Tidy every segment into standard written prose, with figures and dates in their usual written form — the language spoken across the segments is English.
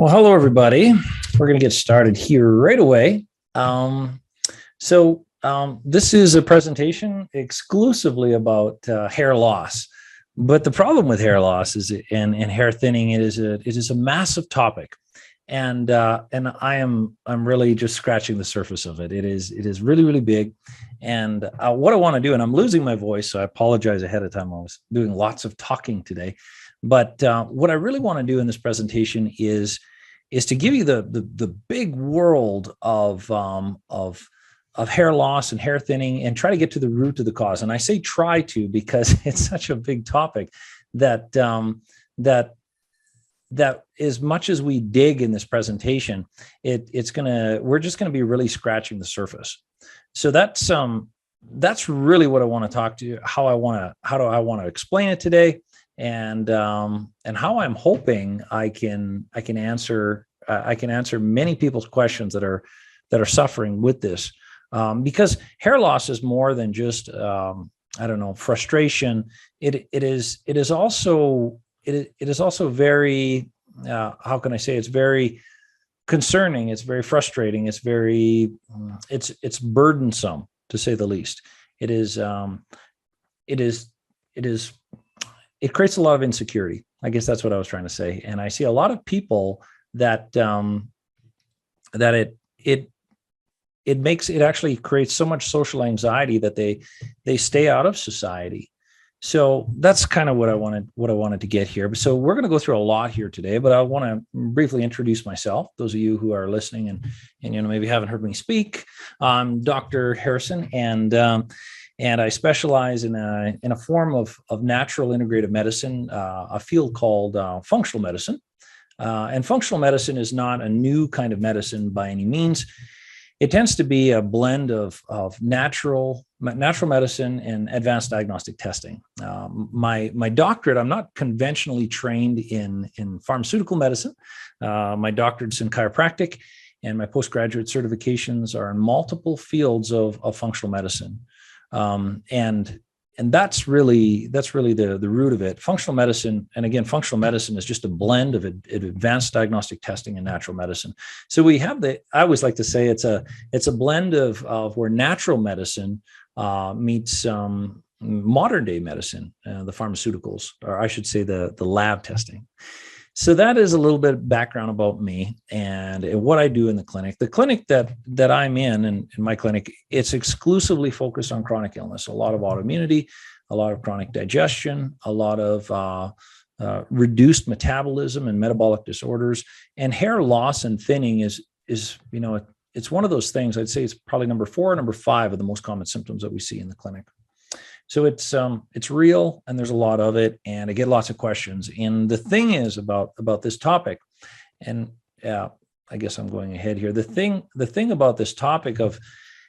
Well, hello, everybody. We're going to get started here right away. This is a presentation exclusively about hair loss. But the problem with hair loss and hair thinning, it is a massive topic. I'm really just scratching the surface of it. It is really, really big. And what I want to do, and I'm losing my voice, so I apologize ahead of time. I was doing lots of talking today. But what I really want to do in this presentation is to give you the big world of hair loss and hair thinning, and try to get to the root of the cause. And I say try to because it's such a big topic that as much as we dig in this presentation, we're just gonna be really scratching the surface. So that's really what I want to talk to you. How do I want to explain it today, and how I'm hoping I can answer many people's questions that are suffering with this, because hair loss is more than just frustration. It is also very, how can I say, it's very concerning, it's very frustrating, it's burdensome, to say the least. It creates a lot of insecurity. I guess that's what I was trying to say. And I see a lot of people that it actually creates so much social anxiety that they stay out of society. So that's kind of what I wanted to get here. So we're going to go through a lot here today, but I want to briefly introduce myself. Those of you who are listening and maybe haven't heard me speak, I'm Dr. Harrison, and I specialize in a form of natural integrative medicine, a field called functional medicine. And functional medicine is not a new kind of medicine by any means. It tends to be a blend of natural medicine and advanced diagnostic testing. My doctorate, I'm not conventionally trained in pharmaceutical medicine. My doctorate's in chiropractic, and my postgraduate certifications are in multiple fields of functional medicine. And that's really the root of it. Functional medicine, and again, functional medicine is just a blend of advanced diagnostic testing and natural medicine. So we have I always like to say it's a blend of where natural medicine meets modern day medicine, the pharmaceuticals, or I should say the lab testing. So that is a little bit of background about me and what I do in the clinic. The clinic that I'm in my clinic, it's exclusively focused on chronic illness, a lot of autoimmunity, a lot of chronic digestion, a lot of reduced metabolism and metabolic disorders. And hair loss and thinning is it's one of those things. I'd say it's probably number 4 or number 5 of the most common symptoms that we see in the clinic. So it's real, and there's a lot of it, and I get lots of questions. And the thing is about this topic, and I guess I'm going ahead here. The thing about this topic of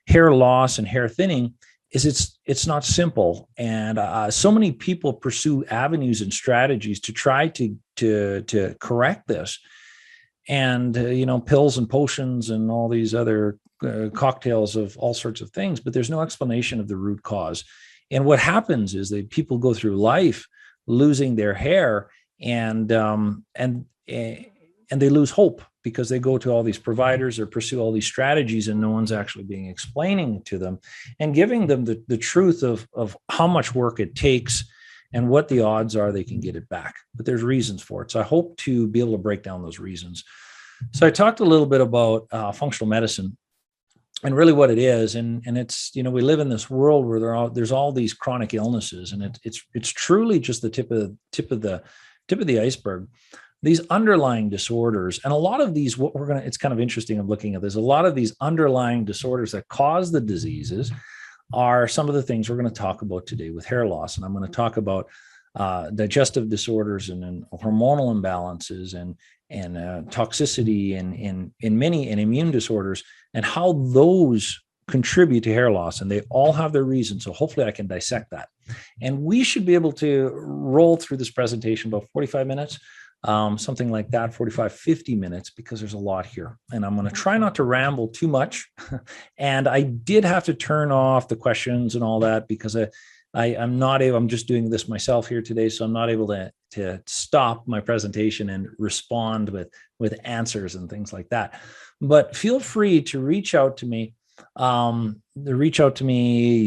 hair loss and hair thinning is it's not simple, and so many people pursue avenues and strategies to try to correct this, and pills and potions and all these other cocktails of all sorts of things, but there's no explanation of the root cause. And what happens is that people go through life losing their hair, and they lose hope because they go to all these providers or pursue all these strategies, and no one's actually explaining to them and giving them the truth of how much work it takes and what the odds are they can get it back. But there's reasons for it. So I hope to be able to break down those reasons. So I talked a little bit about functional medicine. And really what it is, and it's, we live in this world where there's all these chronic illnesses, and it's truly just the tip of the iceberg. These underlying disorders, and a lot of these, it's kind of interesting of looking at this, a lot of these underlying disorders that cause the diseases are some of the things we're going to talk about today with hair loss. And I'm going to talk about digestive disorders and hormonal imbalances and toxicity and immune disorders, and how those contribute to hair loss. And they all have their reasons. So hopefully I can dissect that. And we should be able to roll through this presentation about 45 minutes, something like that, 45, 50 minutes, because there's a lot here. And I'm going to try not to ramble too much. And I did have to turn off the questions and all that because I'm not able, I'm just doing this myself here today. So I'm not able to stop my presentation and respond with answers and things like that. But feel free to reach out to me. You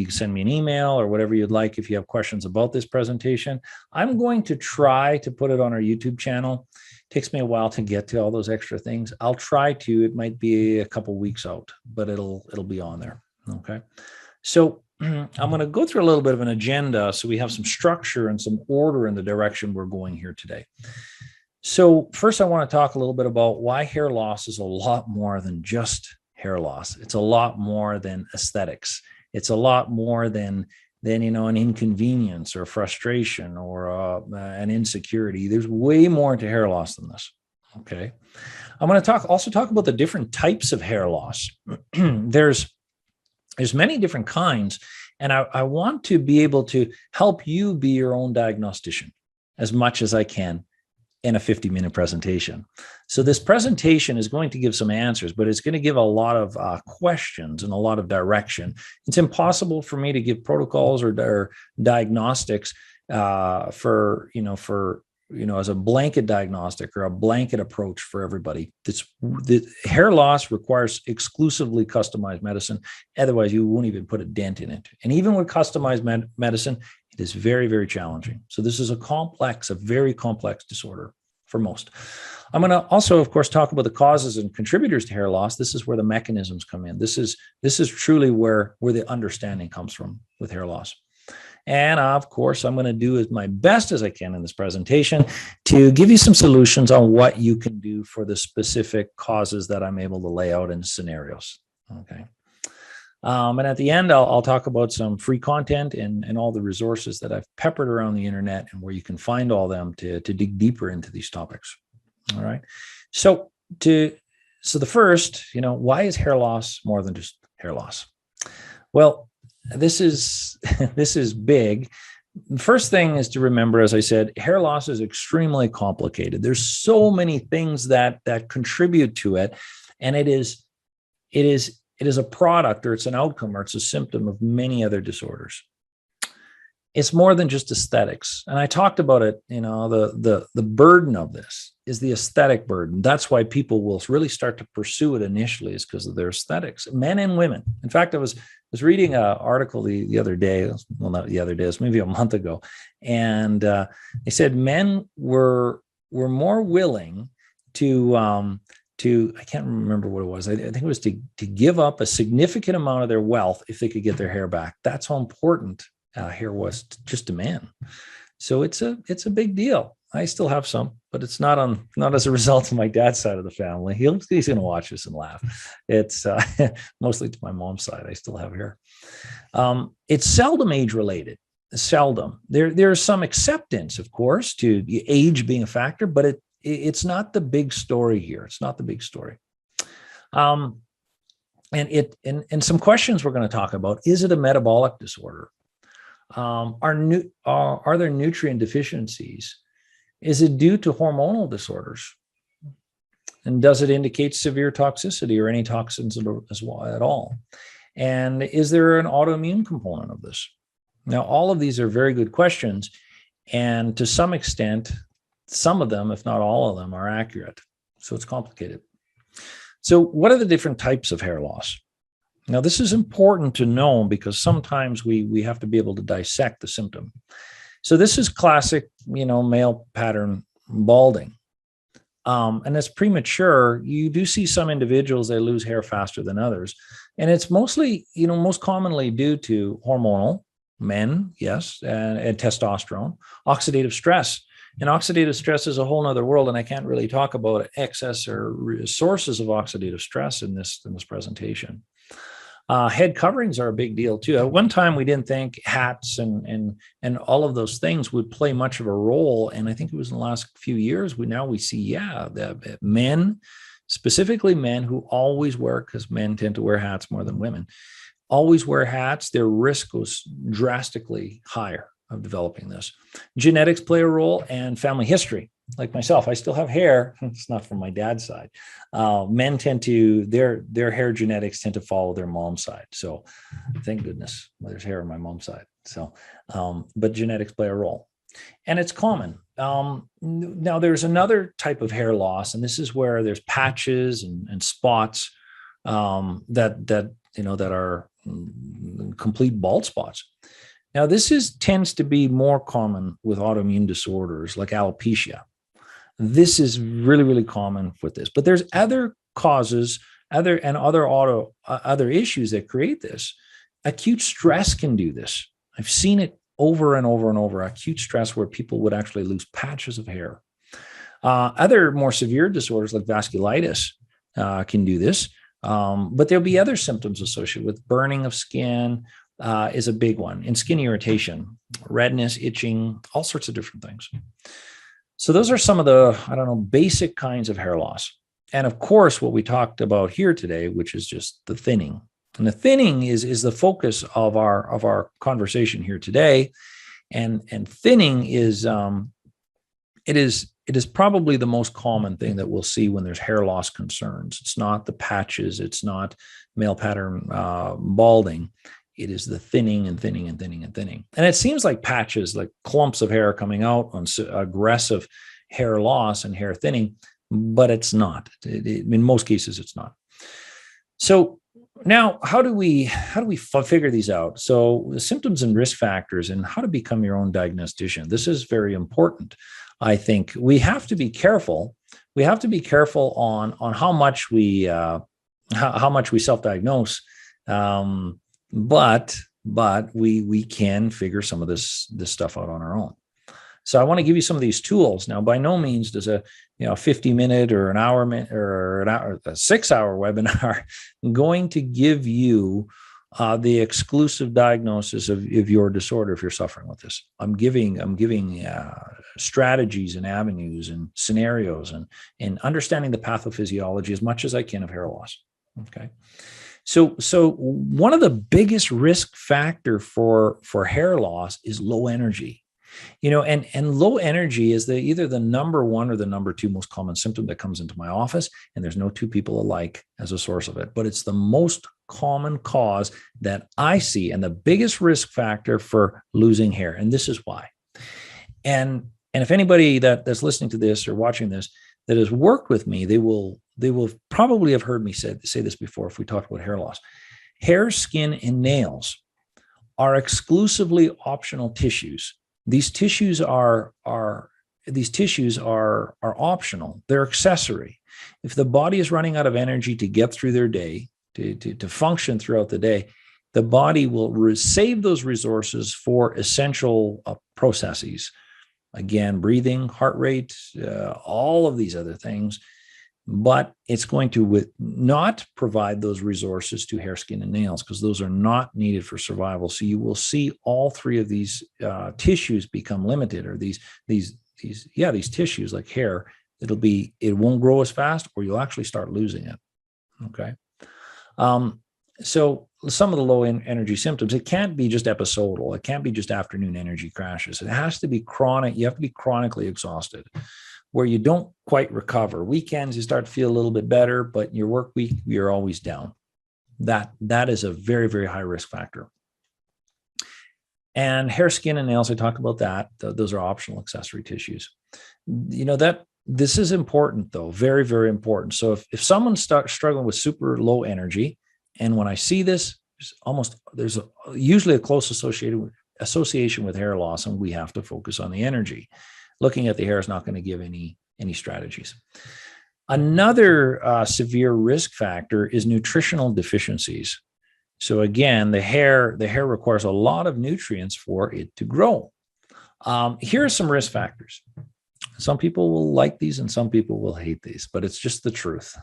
can send me an email or whatever you'd like if you have questions about this presentation. I'm going to try to put it on our YouTube channel. It takes me a while to get to all those extra things. I'll try to. It might be a couple weeks out, but it'll be on there. Okay. So I'm going to go through a little bit of an agenda so we have some structure and some order in the direction we're going here today. So first, I want to talk a little bit about why hair loss is a lot more than just hair loss. It's a lot more than aesthetics. It's a lot more than an inconvenience or frustration or an insecurity. There's way more to hair loss than this. Okay. I'm going to also talk about the different types of hair loss. There's many different kinds, and I want to be able to help you be your own diagnostician as much as I can in a 50-minute presentation. So this presentation is going to give some answers, but it's going to give a lot of questions and a lot of direction. It's impossible for me to give protocols or diagnostics as a blanket diagnostic or a blanket approach for everybody. The hair loss requires exclusively customized medicine. Otherwise, you won't even put a dent in it. And even with customized medicine, it is very, very challenging. So this is a very complex disorder for most. I'm going to also, of course, talk about the causes and contributors to hair loss. This is where the mechanisms come in. This is truly where the understanding comes from with hair loss. And of course, I'm going to do as my best as I can in this presentation to give you some solutions on what you can do for the specific causes that I'm able to lay out in scenarios. Okay. And at the end, I'll talk about some free content and all the resources that I've peppered around the internet and where you can find all them to dig deeper into these topics. All right. So the first, why is hair loss more than just hair loss? Well, this is big. The first thing is to remember, as I said, hair loss is extremely complicated. There's so many things that contribute to it, and it is a product, or it's an outcome, or it's a symptom of many other disorders. It's more than just aesthetics. And I talked about it, the burden of this is the aesthetic burden. That's why people will really start to pursue it initially, is because of their aesthetics, men and women. In fact, I was reading an article the other day, well, not the other day, it was maybe a month ago. And they said men were more willing to, I can't remember what it was. I think it was to give up a significant amount of their wealth if they could get their hair back. That's how important hair was just to men. So it's a big deal. I still have some, but it's not as a result of my dad's side of the family. He's going to watch this and laugh. It's mostly to my mom's side. I still have hair. It's seldom age related. Seldom. There's some acceptance, of course, to age being a factor, but it's not the big story here. It's not the big story. And some questions we're going to talk about. Is it a metabolic disorder? Are there nutrient deficiencies? Is it due to hormonal disorders? And does it indicate severe toxicity or any toxins as well at all? And is there an autoimmune component of this? Now, all of these are very good questions. And to some extent, some of them, if not all of them, are accurate. So it's complicated. So what are the different types of hair loss? Now, this is important to know because sometimes we have to be able to dissect the symptom. So this is classic, male pattern balding. And as premature, you do see some individuals, they lose hair faster than others. And it's mostly, most commonly due to hormonal, men, yes, and testosterone, oxidative stress. And oxidative stress is a whole nother world, and I can't really talk about excess or sources of oxidative stress in this presentation. Head coverings are a big deal too. At one time, we didn't think hats and all of those things would play much of a role, and I think it was in the last few years we see, the men, specifically men who always wear, because men tend to wear hats more than women, always wear hats. Their risk goes drastically higher of developing this. Genetics play a role, and family history. Like myself, I still have hair. It's not from my dad's side. Men tend to, their hair genetics tend to follow their mom's side. So thank goodness there's hair on my mom's side. So, but genetics play a role. and it's common. Now, there's another type of hair loss, and this is where there's patches and spots that are complete bald spots. Now, tends to be more common with autoimmune disorders like alopecia. This is really, really common with this, but there's other causes, other issues that create this. Acute stress can do this. I've seen it over and over and over. Acute stress where people would actually lose patches of hair. Other more severe disorders like vasculitis can do this, but there'll be other symptoms associated with burning of skin. Is a big one, and skin irritation, redness, itching, all sorts of different things. So those are some of the, basic kinds of hair loss. And of course, what we talked about here today, which is just the thinning. And the thinning is the focus of our conversation here today. And thinning is it is probably the most common thing that we'll see when there's hair loss concerns. It's not the patches, it's not male pattern balding. It is the thinning and thinning and thinning and thinning. And it seems like patches, like clumps of hair coming out on aggressive hair loss and hair thinning, but it's not. In most cases, it's not. So now, how do we figure these out? So the symptoms and risk factors and how to become your own diagnostician. This is very important. I think we have to be careful. We have to be careful on how much we self-diagnose. But we can figure some of this stuff out on our own. So I want to give you some of these tools. Now, by no means does a 50-minute or an hour or a 6-hour webinar going to give you the exclusive diagnosis of your disorder if you're suffering with this. I'm giving strategies and avenues and scenarios and understanding the pathophysiology as much as I can of hair loss. Okay. So one of the biggest risk factor for hair loss is low energy, and low energy is either the number one or the number two most common symptom that comes into my office. And there's no two people alike as a source of it, but it's the most common cause that I see and the biggest risk factor for losing hair. And this is why. And if anybody that's listening to this or watching this that has worked with me, they will probably have heard me say this before if we talked about hair loss. Hair, skin, and nails are exclusively optional tissues. These tissues are optional. They're accessory. If the body is running out of energy to get through their day, to function throughout the day, the body will save those resources for essential processes. Again, breathing, heart rate, all of these other things. But it's going to not provide those resources to hair, skin, and nails because those are not needed for survival. So you will see all three of these tissues become limited, or these tissues like hair. It won't grow as fast, or you'll actually start losing it. Okay. So some of the low energy symptoms, it can't be just episodal. It can't be just afternoon energy crashes. It has to be chronic. You have to be chronically exhausted, where you don't quite recover. Weekends, you start to feel a little bit better, but your work week, you're always down. That is a very, very high risk factor. And hair, skin, and nails, I talked about that. Those are optional accessory tissues. This is important though, very, very important. So if someone starts struggling with super low energy, and when I see this, there's usually a close association with hair loss, and we have to focus on the energy. Looking at the hair is not going to give any strategies. Another severe risk factor is nutritional deficiencies. So again, the hair requires a lot of nutrients for it to grow. Here are some risk factors. Some people will like these and some people will hate these, but it's just the truth.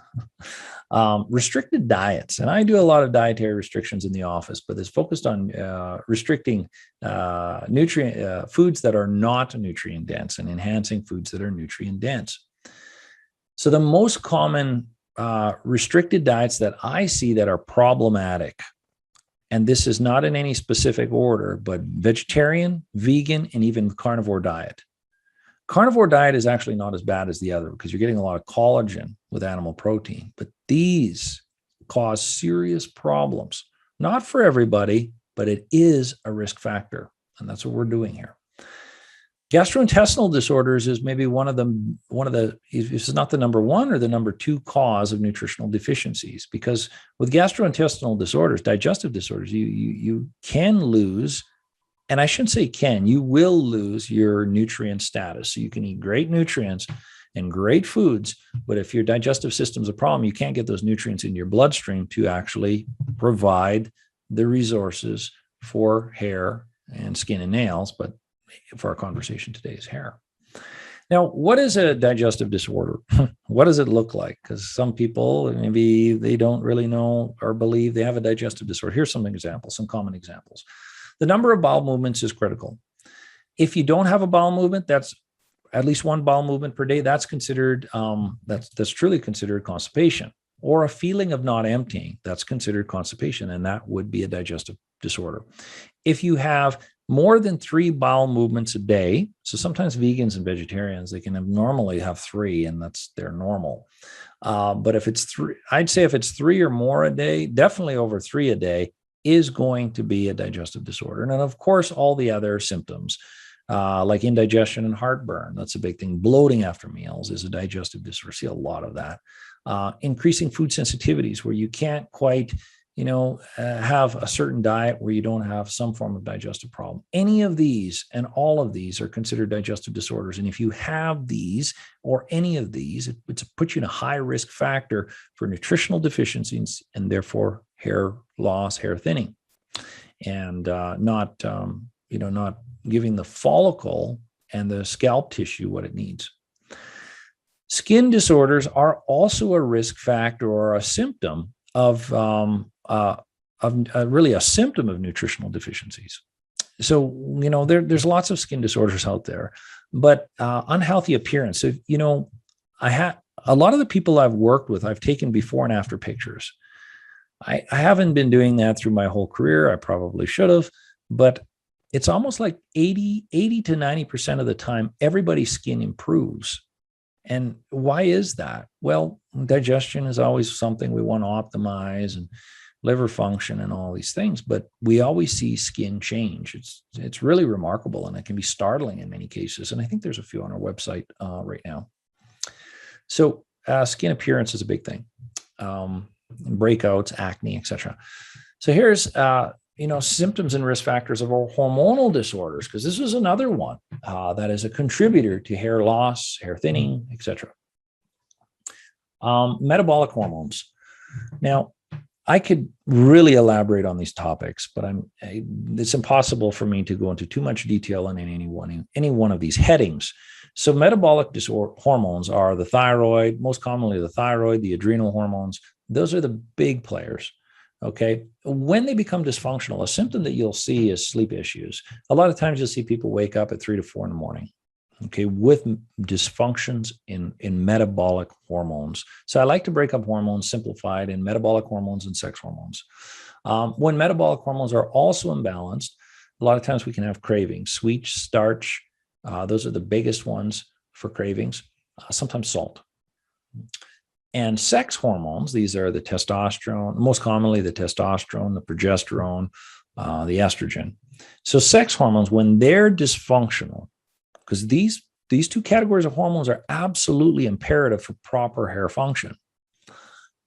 Restricted diets. And I do a lot of dietary restrictions in the office, but it's focused on restricting nutrient foods that are not nutrient dense and enhancing foods that are nutrient dense. So the most common restricted diets that I see that are problematic, and this is not in any specific order, but vegetarian, vegan, and even carnivore diet. Carnivore diet is actually not as bad as the other because you're getting a lot of collagen with animal protein, but these cause serious problems. Not for everybody, but it is a risk factor. And that's what we're doing here. Gastrointestinal disorders is maybe one of the, if it's not the number one or the number two cause of nutritional deficiencies, because with gastrointestinal disorders, digestive disorders, you can lose, and I shouldn't say can, you will lose your nutrient status. So you can eat great nutrients and great foods, but if your digestive system's a problem, you can't get those nutrients in your bloodstream to actually provide the resources for hair and skin and nails, but for our conversation today is hair. Now, what is a digestive disorder? What does it look like? Because some people, maybe they don't really know or believe they have a digestive disorder. Here's some examples, some common examples. The number of bowel movements is critical. If you don't have a bowel movement, that's at least one bowel movement per day, that's considered, that's truly considered constipation. Or a feeling of not emptying, that's considered constipation, and that would be a digestive disorder. If you have more than 3 bowel movements a day, so sometimes vegans and vegetarians, they can normally have 3, and that's their normal. But if it's 3, I'd say if it's 3 or more a day, definitely over 3 a day, is going to be a digestive disorder. And then, of course, all the other symptoms, like indigestion and heartburn, that's a big thing. Bloating after meals is a digestive disorder. See a lot of that. Increasing food sensitivities, where you can't quite, have a certain diet where you don't have some form of digestive problem. Any of these and all of these are considered digestive disorders. And if you have these or any of these, it puts you in a high risk factor for nutritional deficiencies and therefore hair loss, hair thinning, and not giving the follicle and the scalp tissue what it needs. Skin disorders are also a risk factor or a symptom of really a symptom of nutritional deficiencies. So, there's lots of skin disorders out there, but unhealthy appearance. So, I had a lot of the people I've worked with, I've taken before and after pictures. I haven't been doing that through my whole career. I probably should have, but it's almost like 80 to 90% of the time, everybody's skin improves. And why is that? Well, digestion is always something we want to optimize, and liver function and all these things, but we always see skin change. It's really remarkable, and it can be startling in many cases. And I think there's a few on our website right now. So skin appearance is a big thing. Breakouts, acne, etc. So here's symptoms and risk factors of hormonal disorders, because this is another one that is a contributor to hair loss, hair thinning, etc. Metabolic hormones. Now, I could really elaborate on these topics, but it's impossible for me to go into too much detail in any one of these headings. So metabolic hormones are the thyroid, most commonly the thyroid, the adrenal hormones. Those are the big players. Okay. When they become dysfunctional, a symptom that you'll see is sleep issues. A lot of times you'll see people wake up at 3 to 4 in the morning, okay, with dysfunctions in metabolic hormones. So I like to break up hormones simplified in metabolic hormones and sex hormones. When metabolic hormones are also imbalanced, a lot of times we can have cravings, sweet, starch. Those are the biggest ones for cravings, sometimes salt. And sex hormones, these are the testosterone, most commonly the testosterone, the progesterone, the estrogen. So sex hormones, when they're dysfunctional, because these 2 categories of hormones are absolutely imperative for proper hair function.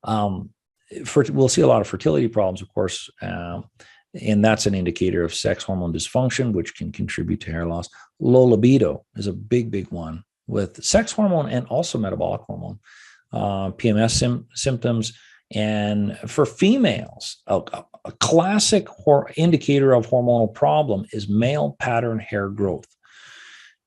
We'll see a lot of fertility problems, of course, and that's an indicator of sex hormone dysfunction, which can contribute to hair loss. Low libido is a big, big one with sex hormone and also metabolic hormone. PMS symptoms. And for females, a classic indicator of hormonal problem is male pattern hair growth.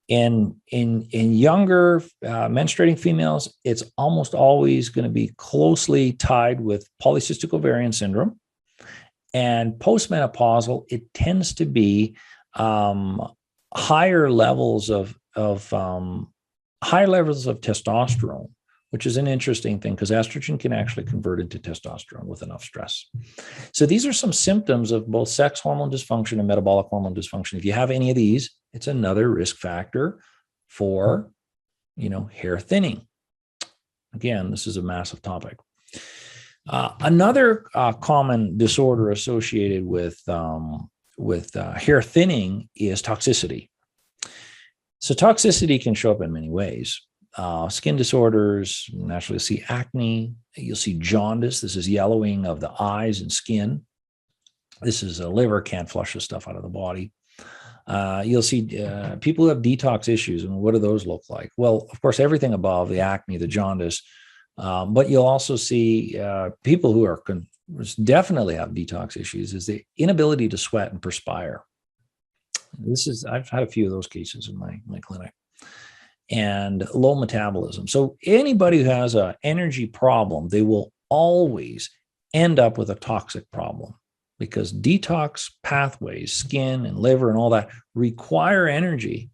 In younger menstruating females, it's almost always going to be closely tied with polycystic ovarian syndrome. And postmenopausal, it tends to be higher levels of testosterone, which is an interesting thing because estrogen can actually convert into testosterone with enough stress. So these are some symptoms of both sex hormone dysfunction and metabolic hormone dysfunction. If you have any of these, it's another risk factor for, hair thinning. Again, this is a massive topic. Another common disorder associated with hair thinning is toxicity. So toxicity can show up in many ways. Skin disorders, naturally you'll see acne, you'll see jaundice. This is yellowing of the eyes and skin. This is a liver, can't flush the stuff out of the body. You'll see people who have detox issues. And what do those look like? Well, of course, everything above the acne, the jaundice, but you'll also see people who are definitely have detox issues is the inability to sweat and perspire. I've had a few of those cases in my clinic. And low metabolism. So anybody who has an energy problem, they will always end up with a toxic problem because detox pathways, skin and liver and all that require energy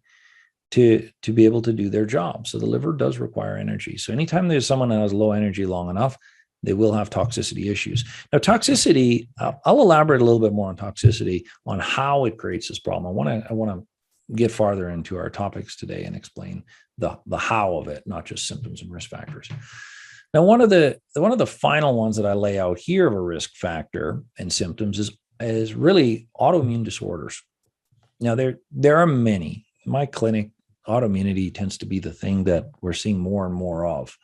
to be able to do their job. So the liver does require energy. So anytime there's someone that has low energy long enough, they will have toxicity issues. Now, toxicity, I'll elaborate a little bit more on toxicity, on how it creates this problem. I want to get farther into our topics today and explain the how of it, not just symptoms and risk factors. Now, one of the final ones that I lay out here of a risk factor and symptoms is really autoimmune disorders. Now, there are many. In my clinic, autoimmunity tends to be the thing that we're seeing more and more of.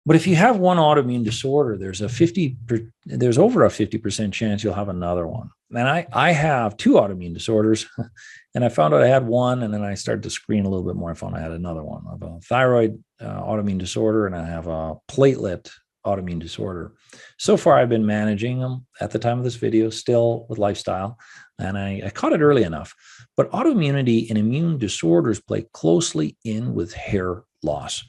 But if you have one autoimmune disorder, there's over a 50% chance you'll have another one. And I have two autoimmune disorders, and I found out I had one, and then I started to screen a little bit more. I found I had another one. I have a thyroid autoimmune disorder, and I have a platelet autoimmune disorder. So far, I've been managing them at the time of this video, still with lifestyle, and I caught it early enough. But autoimmunity and immune disorders play closely in with hair loss.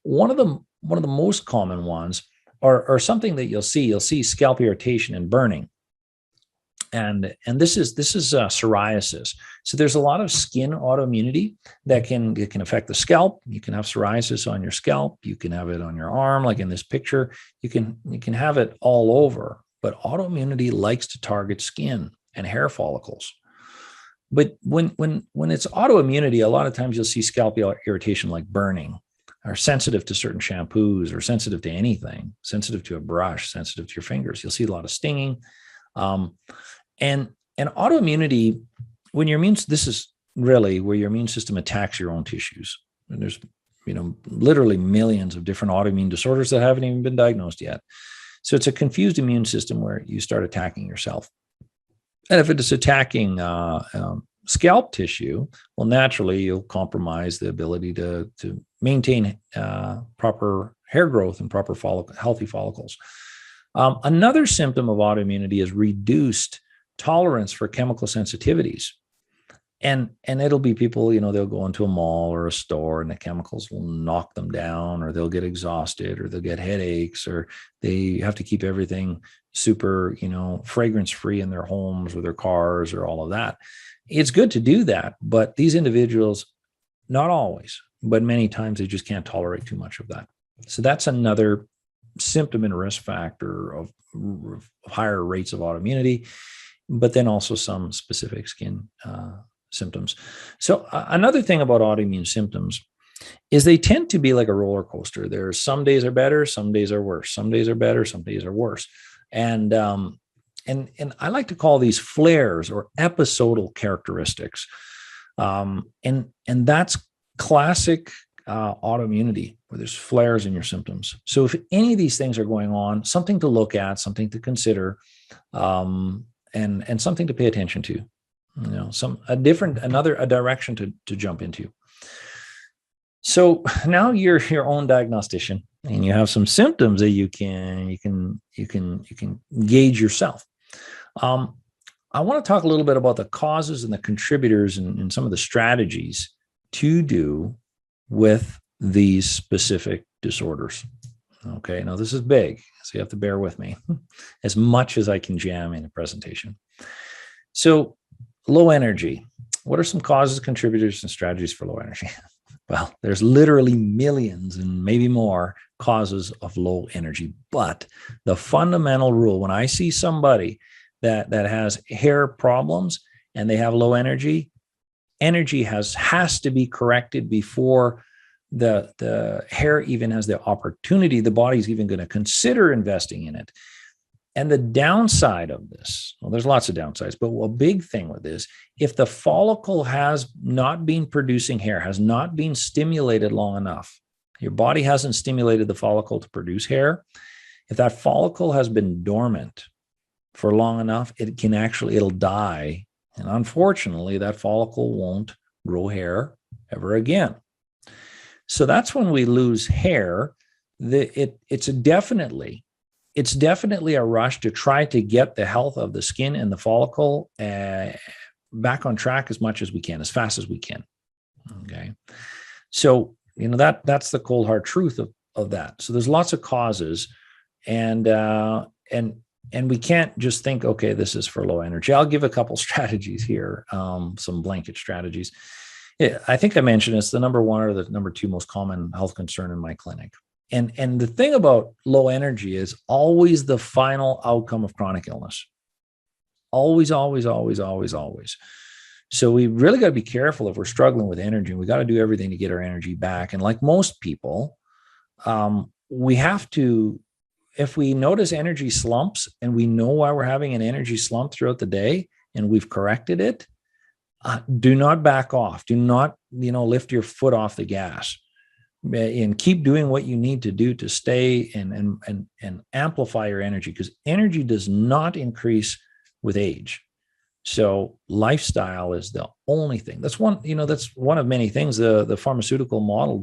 One of the most common ones are something that you'll see scalp irritation and burning. And this is psoriasis. So there's a lot of skin autoimmunity that can affect the scalp. You can have psoriasis on your scalp. You can have it on your arm, like in this picture. You can have it all over. But autoimmunity likes to target skin and hair follicles. But when it's autoimmunity, a lot of times you'll see scalp irritation like burning, are sensitive to certain shampoos, or sensitive to anything, sensitive to a brush, sensitive to your fingers. You'll see a lot of stinging. And autoimmunity, this is really where your immune system attacks your own tissues. And there's, literally millions of different autoimmune disorders that haven't even been diagnosed yet. So it's a confused immune system where you start attacking yourself. And if it is attacking scalp tissue, well, naturally you'll compromise the ability to maintain proper hair growth and proper healthy follicles. Another symptom of autoimmunity is reduced tolerance for chemical sensitivities. And it'll be people, they'll go into a mall or a store and the chemicals will knock them down, or they'll get exhausted, or they'll get headaches, or they have to keep everything super, fragrance free in their homes or their cars or all of that. It's good to do that, but these individuals, not always, but many times they just can't tolerate too much of that. So that's another symptom and risk factor of higher rates of autoimmunity, but then also some specific skin symptoms. So another thing about autoimmune symptoms is they tend to be like a roller coaster. There's some days are better, some days are worse. Some days are better, some days are worse. And I like to call these flares or episodal characteristics. And that's classic autoimmunity, where there's flares in your symptoms. So if any of these things are going on, something to look at, something to consider, and something to pay attention to, a direction to jump into. So now you're your own diagnostician, and you have some symptoms that you can gauge yourself. I want to talk a little bit about the causes and the contributors and some of the strategies to do with these specific disorders. Okay, now this is big, so you have to bear with me as much as I can jam in a presentation. So low energy. What are some causes, contributors, and strategies for low energy? Well, there's literally millions and maybe more causes of low energy. But the fundamental rule, when I see somebody that has hair problems and they have low energy has to be corrected before the hair even has the opportunity, the body's even going to consider investing in it. And the downside of this, well, there's lots of downsides, but a big thing with this, if the follicle has not been producing hair, has not been stimulated long enough, your body hasn't stimulated the follicle to produce hair. If that follicle has been dormant for long enough, it'll die. And unfortunately, that follicle won't grow hair ever again. So that's when we lose hair. It's definitely a rush to try to get the health of the skin and the follicle back on track as much as we can, as fast as we can. Okay. So, that's the cold hard truth of that. So there's lots of causes, and we can't just think, okay, this is for low energy. I'll give a couple strategies here, some blanket strategies. I think I mentioned it's the number one or the number two most common health concern in my clinic. And the thing about low energy is always the final outcome of chronic illness. Always, always, always, always, always. So we really got to be careful if we're struggling with energy, and we got to do everything to get our energy back. And like most people, we have to, if we notice energy slumps and we know why we're having an energy slump throughout the day and we've corrected it, do not back off. Do not, lift your foot off the gas, and keep doing what you need to do to stay and amplify your energy, because energy does not increase with age. So lifestyle is the only thing. That's one of many things the pharmaceutical model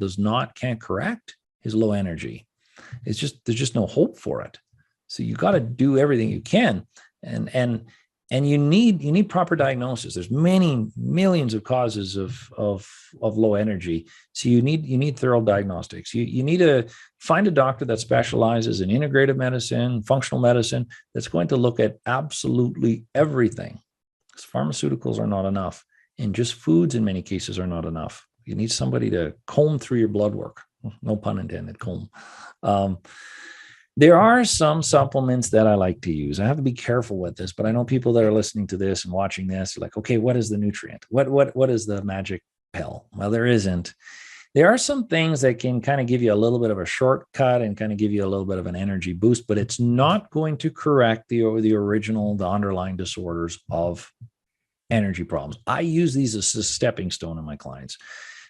can't correct, is low energy. There's just no hope for it. So you got to do everything you can, and you need proper diagnosis. There's many millions of causes of low energy. So you need thorough diagnostics. You need to find a doctor that specializes in integrative medicine, functional medicine, that's going to look at absolutely everything. Because pharmaceuticals are not enough, and just foods in many cases are not enough. You need somebody to comb through your blood work. No pun intended, comb. There are some supplements that I like to use. I have to be careful with this, but I know people that are listening to this and watching this are like, okay, what is the nutrient? What is the magic pill? Well, there isn't. There are some things that can kind of give you a little bit of a shortcut and kind of give you a little bit of an energy boost, but it's not going to correct the underlying disorders of energy problems. I use these as a stepping stone in my clients.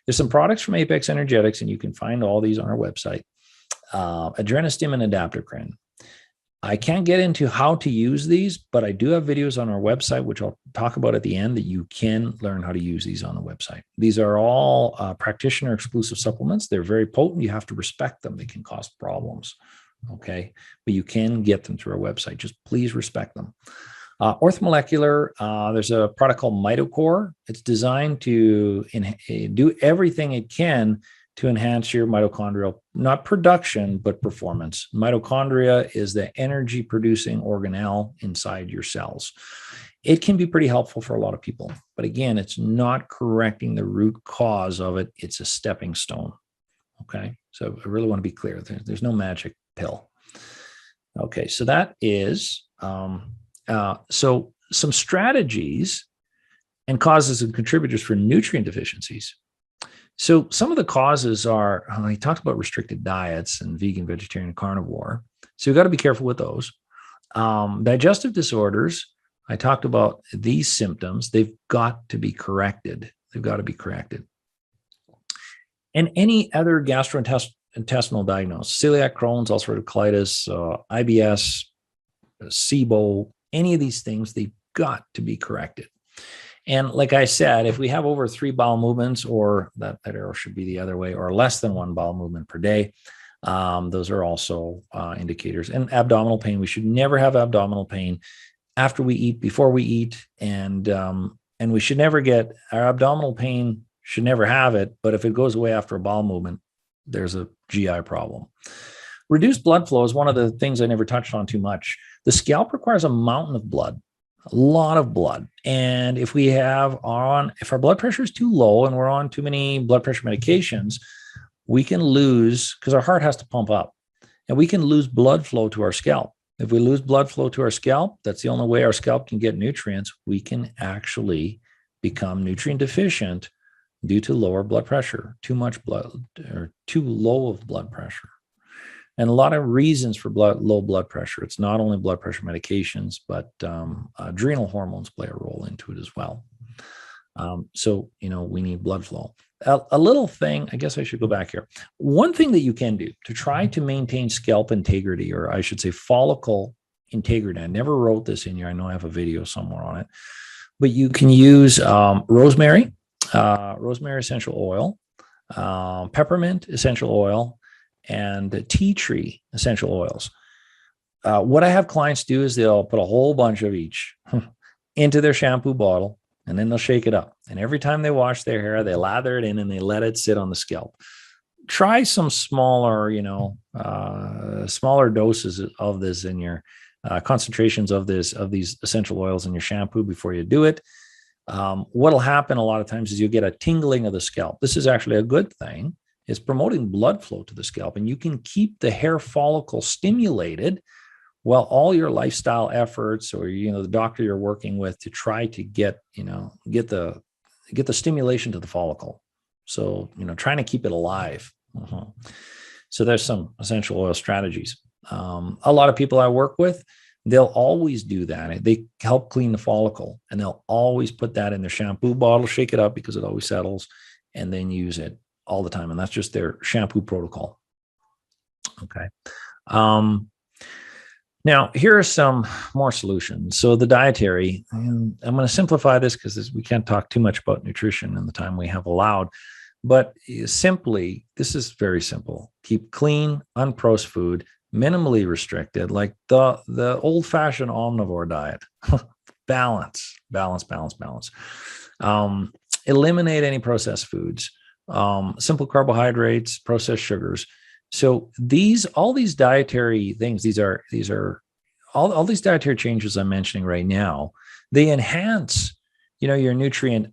There's some products from Apex Energetics, and you can find all these on our website. Adrenostim and Adaptocrin. I can't get into how to use these, but I do have videos on our website, which I'll talk about at the end, that you can learn how to use these on the website. These are all practitioner exclusive supplements. They're very potent. You have to respect them. They can cause problems. Okay. But you can get them through our website. Just please respect them. Orthomolecular, there's a product called Mitocore. It's designed to do everything it can to enhance your mitochondrial, not production, but performance. Mitochondria is the energy producing organelle inside your cells. It can be pretty helpful for a lot of people, but again, it's not correcting the root cause of it. It's a stepping stone. Okay. So I really want to be clear. There's no magic pill. Okay. So that is, so some strategies and causes and contributors for nutrient deficiencies. So some of the causes are, he talked about restricted diets and vegan, vegetarian, carnivore. So you've got to be careful with those. Digestive disorders, I talked about these symptoms. They've got to be corrected. They've got to be corrected. And any other gastrointestinal diagnosis, celiac, Crohn's, ulcerative colitis, IBS, SIBO, any of these things, they've got to be corrected. And like I said, if we have over 3 bowel movements, or that arrow should be the other way, or less than 1 bowel movement per day, those are also indicators. And abdominal pain, we should never have abdominal pain after we eat, before we eat, and we should never get our abdominal pain. Should never have it, but if it goes away after a bowel movement, there's a GI problem. Reduced blood flow is one of the things I never touched on too much. The scalp requires a mountain of blood. A lot of blood. And if our blood pressure is too low and we're on too many blood pressure medications, we can lose, because our heart has to pump up, and we can lose blood flow to our scalp. If we lose blood flow to our scalp, that's the only way our scalp can get nutrients. We can actually become nutrient deficient due to lower blood pressure, too much blood, or too low of blood pressure. and a lot of reasons for low blood pressure. It's not only blood pressure medications, but adrenal hormones play a role into it as well. So, we need blood flow. A little thing, I guess I should go back here. One thing that you can do to try to maintain scalp integrity, or I should say follicle integrity. I never wrote this in here. I know I have a video somewhere on it, but you can use rosemary essential oil, peppermint essential oil, and tea tree essential oils. What I have clients do is they'll put a whole bunch of each into their shampoo bottle, and then they'll shake it up. And every time they wash their hair, they lather it in and they let it sit on the scalp. Try some smaller, smaller doses of this in your concentrations of these essential oils in your shampoo before you do it. What'll happen a lot of times is you get a tingling of the scalp. This is actually a good thing. It's promoting blood flow to the scalp, and you can keep the hair follicle stimulated while all your lifestyle efforts, or the doctor you're working with, to try to get the stimulation to the follicle. So trying to keep it alive. So there's some essential oil strategies. A lot of people I work with, they'll always do that. They help clean the follicle, and they'll always put that in their shampoo bottle, shake it up because it always settles, and then use it all the time. And that's just their shampoo protocol. Okay. Now, here are some more solutions. So the dietary, and I'm going to simplify this because we can't talk too much about nutrition in the time we have allowed. But simply, this is very simple. Keep clean, unprocessed food, minimally restricted, like the old-fashioned omnivore diet. Balance. Eliminate any processed foods, simple carbohydrates, processed sugars. So all these dietary things, these are all these dietary changes I'm mentioning right now, they enhance, your nutrient,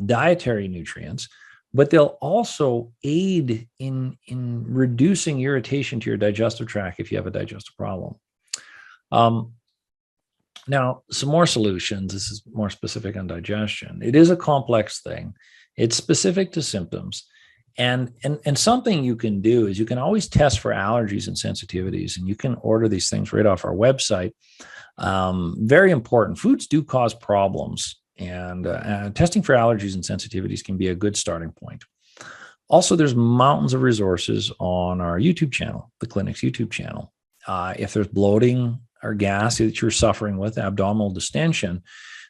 dietary nutrients, but they'll also aid in reducing irritation to your digestive tract if you have a digestive problem. Now, some more solutions. This is more specific on digestion. It is a complex thing. It's specific to symptoms. And something you can do is you can always test for allergies and sensitivities, and you can order these things right off our website. Very important. Foods do cause problems, and testing for allergies and sensitivities can be a good starting point. Also, there's mountains of resources on our YouTube channel, the clinic's YouTube channel. If there's bloating or gas that you're suffering with, abdominal distension,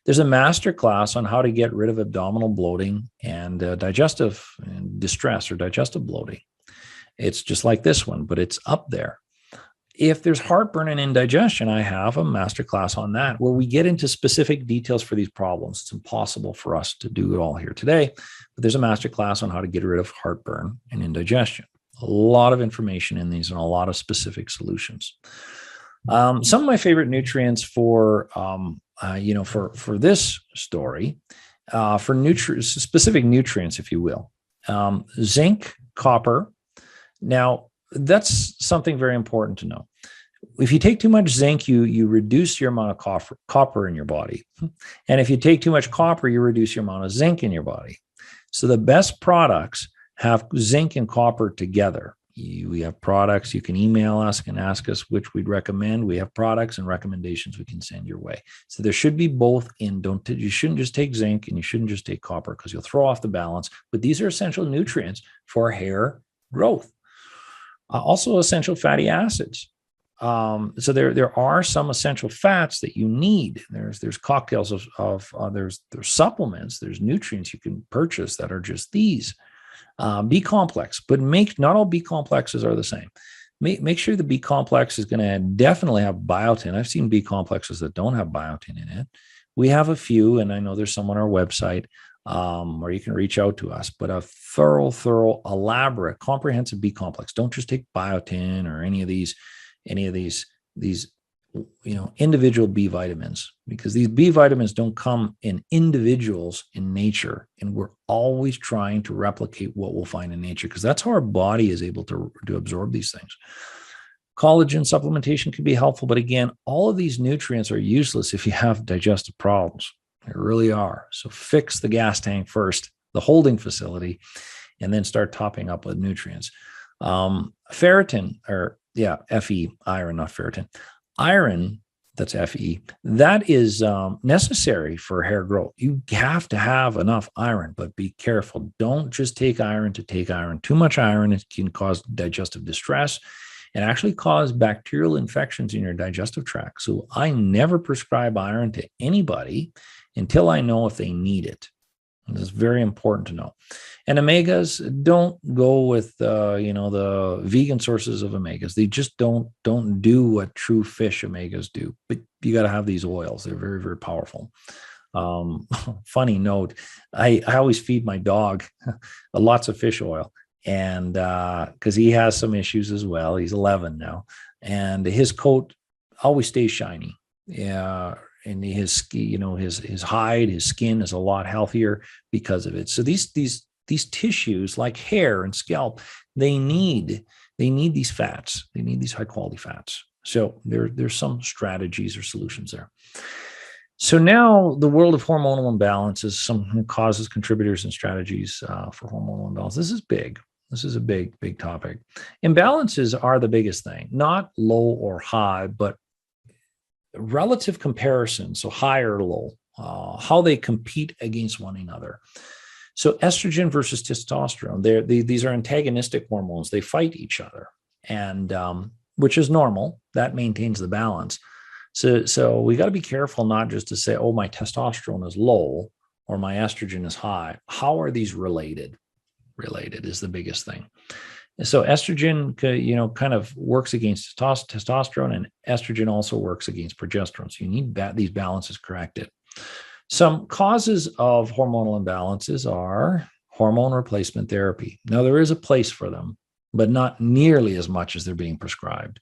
there's a masterclass on how to get rid of abdominal bloating and digestive distress or digestive bloating. It's just like this one, but it's up there. If there's heartburn and indigestion, I have a masterclass on that where we get into specific details for these problems. It's impossible for us to do it all here today, but there's a masterclass on how to get rid of heartburn and indigestion. A lot of information in these and a lot of specific solutions. Some of my favorite nutrients for this story, for specific nutrients, if you will, zinc, copper. Now, that's something very important to know. If you take too much zinc, you reduce your amount of copper in your body. And if you take too much copper, you reduce your amount of zinc in your body. So the best products have zinc and copper together. We have products. You can email us and ask us which we'd recommend. We have products and recommendations we can send your way. So there should be both in. You shouldn't just take zinc and you shouldn't just take copper because you'll throw off the balance. But these are essential nutrients for hair growth. Also essential fatty acids. So there are some essential fats that you need. There's cocktails there's supplements, there's nutrients you can purchase that are just these. B complex, but not all B complexes are the same. Make sure the B complex is going to definitely have biotin. I've seen B complexes that don't have biotin in it. We have a few, and I know there's some on our website where you can reach out to us, but a thorough, elaborate, comprehensive B complex. Don't just take biotin or any of these individual B vitamins, because these B vitamins don't come in individuals in nature. And we're always trying to replicate what we'll find in nature, because that's how our body is able to absorb these things. Collagen supplementation can be helpful, but again, all of these nutrients are useless if you have digestive problems. They really are. So fix the gas tank first, the holding facility, and then start topping up with nutrients. Ferritin, or Fe, iron, not ferritin. Iron, that's Fe, that is necessary for hair growth. You have to have enough iron, but be careful. Don't just take iron to take iron. Too much iron, it can cause digestive distress and actually cause bacterial infections in your digestive tract. So I never prescribe iron to anybody until I know if they need it. This is very important to know. And omegas, don't go with the vegan sources of omegas. They just don't do what true fish omegas do. But you got to have these oils. They're very, very powerful. Funny note, I always feed my dog lots of fish oil, and because he has some issues as well. He's 11 now, and his coat always stays shiny. Yeah. And his hide, his skin is a lot healthier because of it. So these tissues, like hair and scalp, they need these fats. They need these high quality fats. So there's some strategies or solutions there. So now the world of hormonal imbalances, some causes, contributors, and strategies for hormonal imbalance. This is big. This is a big topic. Imbalances are the biggest thing, not low or high, but relative comparison, so high or low, how they compete against one another. So estrogen versus testosterone, these are antagonistic hormones. They fight each other, and which is normal. That maintains the balance. So we got to be careful not just to say, oh, my testosterone is low or my estrogen is high. How are these related? Related is the biggest thing. So estrogen, kind of works against testosterone, and estrogen also works against progesterone. So you need these balances corrected. Some causes of hormonal imbalances are hormone replacement therapy. Now, there is a place for them, but not nearly as much as they're being prescribed.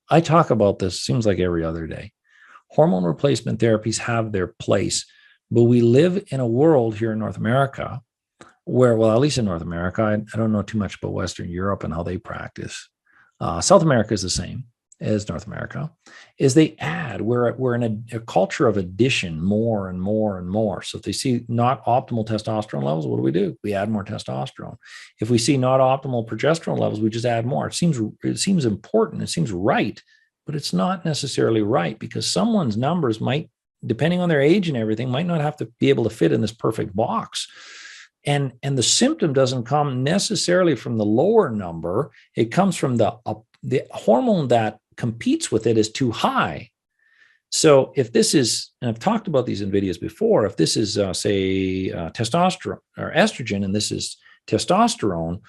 I talk about this, seems like every other day. Hormone replacement therapies have their place, but we live in a world here in North America where, well, at least in North America, I don't know too much about Western Europe and how they practice. South America is the same as North America, is they add, we're in a culture of addition more and more and more. So if they see not optimal testosterone levels, what do? We add more testosterone. If we see not optimal progesterone levels, we just add more. It seems important, it seems right, but it's not necessarily right, because someone's numbers might, depending on their age and everything, might not have to be able to fit in this perfect box. And the symptom doesn't come necessarily from the lower number. It comes from the hormone that competes with it is too high. So if this is, and I've talked about these in videos before, if this is, testosterone or estrogen, and this is testosterone,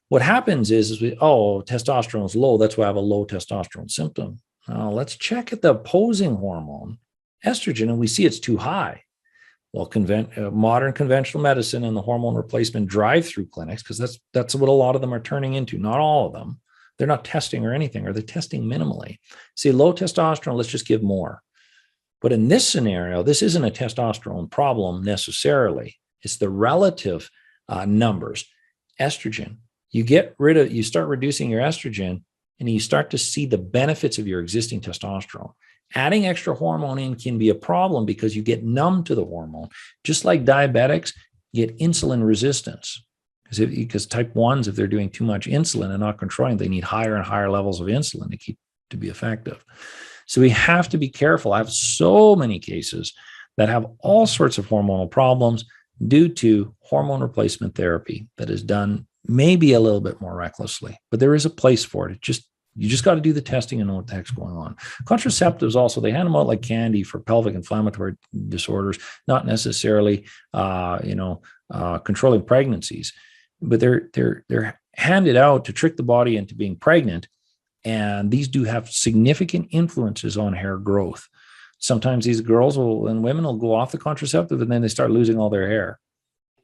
what happens is testosterone is low. That's why I have a low testosterone symptom. Now let's check at the opposing hormone, estrogen, and we see it's too high. Well, modern conventional medicine and the hormone replacement drive-through clinics, because that's what a lot of them are turning into. Not all of them. They're not testing or anything, or they're testing minimally. See, low testosterone, let's just give more. But in this scenario, this isn't a testosterone problem necessarily. It's the relative numbers. Estrogen, you start reducing your estrogen, and you start to see the benefits of your existing testosterone. Adding extra hormone in can be a problem because you get numb to the hormone. Just like diabetics get insulin resistance. Because type 1s, if they're doing too much insulin and not controlling, they need higher and higher levels of insulin to be effective. So we have to be careful. I have so many cases that have all sorts of hormonal problems due to hormone replacement therapy that is done maybe a little bit more recklessly, but there is a place for it. You just got to do the testing and know what the heck's going on. Contraceptives also, they hand them out like candy for pelvic inflammatory disorders, not necessarily, controlling pregnancies, but they're handed out to trick the body into being pregnant. And these do have significant influences on hair growth. Sometimes these girls and women will go off the contraceptive and then they start losing all their hair.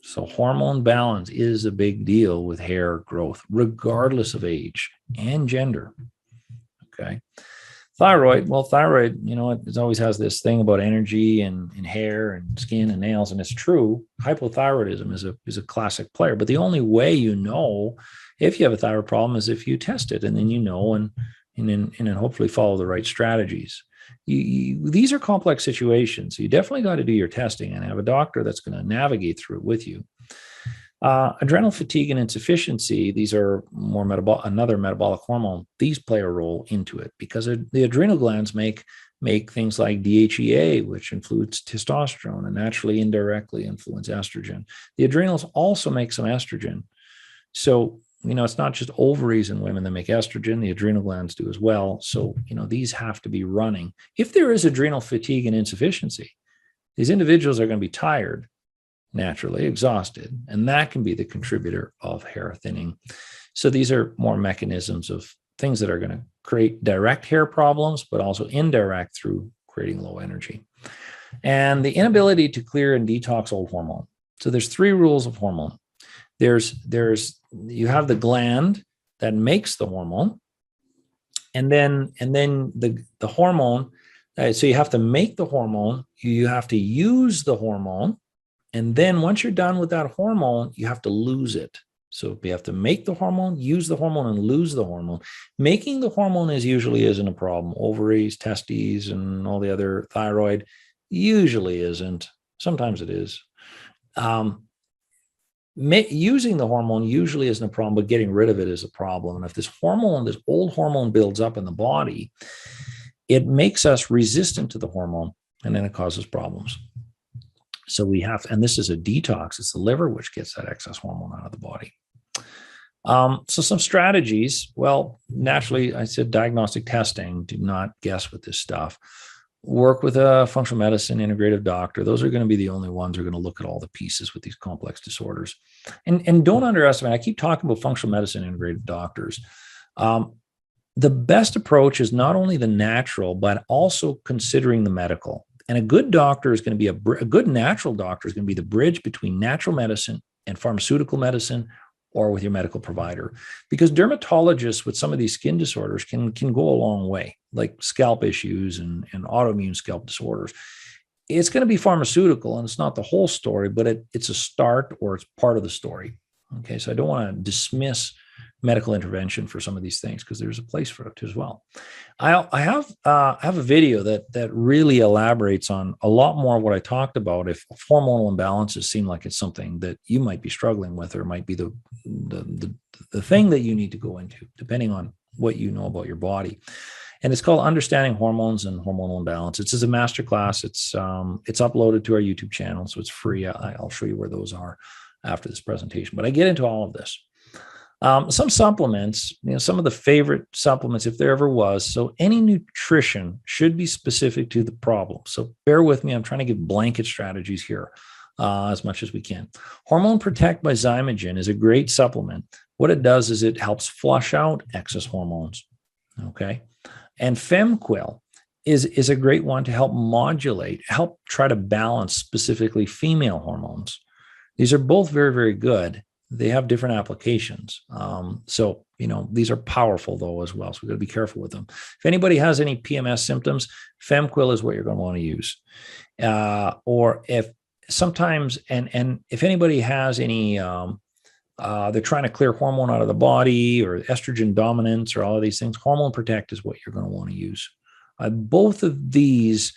So hormone balance is a big deal with hair growth, regardless of age and gender. Okay. Thyroid, it always has this thing about energy and hair and skin and nails, and it's true. Hypothyroidism is a classic player, but the only way you know if you have a thyroid problem is if you test it, and then and then hopefully follow the right strategies. These are complex situations. So you definitely got to do your testing and have a doctor that's going to navigate through it with you. Adrenal fatigue and insufficiency, these are more another metabolic hormone. These play a role into it because the adrenal glands make things like DHEA, which influence testosterone and naturally indirectly influence estrogen. The adrenals also make some estrogen. So, it's not just ovaries in women that make estrogen, the adrenal glands do as well. So, these have to be running. If there is adrenal fatigue and insufficiency, these individuals are going to be tired, naturally exhausted, and that can be the contributor of hair thinning. So these are more mechanisms of things that are going to create direct hair problems, but also indirect through creating low energy. And the inability to clear and detox old hormone. So there's 3 rules of hormone. You have the gland that makes the hormone, and then the hormone. So you have to make the hormone, you have to use the hormone, and then once you're done with that hormone, you have to lose it. So you have to make the hormone, use the hormone, and lose the hormone. Making the hormone usually isn't a problem. Ovaries, testes, and all the other thyroid usually isn't. Sometimes it is. Using the hormone usually isn't a problem, but getting rid of it is a problem. And if this old hormone builds up in the body, it makes us resistant to the hormone, and then it causes problems. So and this is a detox. It's the liver which gets that excess hormone out of the body. So some strategies. Well, naturally, I said diagnostic testing. Do not guess with this stuff. Work with a functional medicine integrative doctor. Those are going to be the only ones who are going to look at all the pieces with these complex disorders. And don't underestimate, I keep talking about functional medicine integrative doctors. The best approach is not only the natural, but also considering the medical. And a good doctor is going to be a good natural doctor is going to be the bridge between natural medicine and pharmaceutical medicine, or with your medical provider. Because dermatologists with some of these skin disorders can go a long way, like scalp issues and autoimmune scalp disorders. It's going to be pharmaceutical, and it's not the whole story, but it's a start, or it's part of the story. Okay, so I don't want to dismiss medical intervention for some of these things, because there's a place for it as well. I have a video that really elaborates on a lot more of what I talked about. If hormonal imbalances seem like it's something that you might be struggling with, or might be the thing that you need to go into, depending on what you know about your body. And it's called Understanding Hormones and Hormonal Imbalance. It's a masterclass. It's uploaded to our YouTube channel, so it's free. I'll show you where those are after this presentation. But I get into all of this. Some supplements, some of the favorite supplements, if there ever was. So any nutrition should be specific to the problem. So bear with me. I'm trying to give blanket strategies here as much as we can. Hormone Protect by Zymogen is a great supplement. What it does is it helps flush out excess hormones. Okay. And FemQuil is a great one to help help try to balance specifically female hormones. These are both very, very good. They have different applications. So, these are powerful though as well. So we've got to be careful with them. If anybody has any PMS symptoms, FemQuil is what you're going to want to use. Or if sometimes, and if anybody has any, they're trying to clear hormone out of the body, or estrogen dominance, or all of these things, Hormone Protect is what you're going to want to use. Both of these,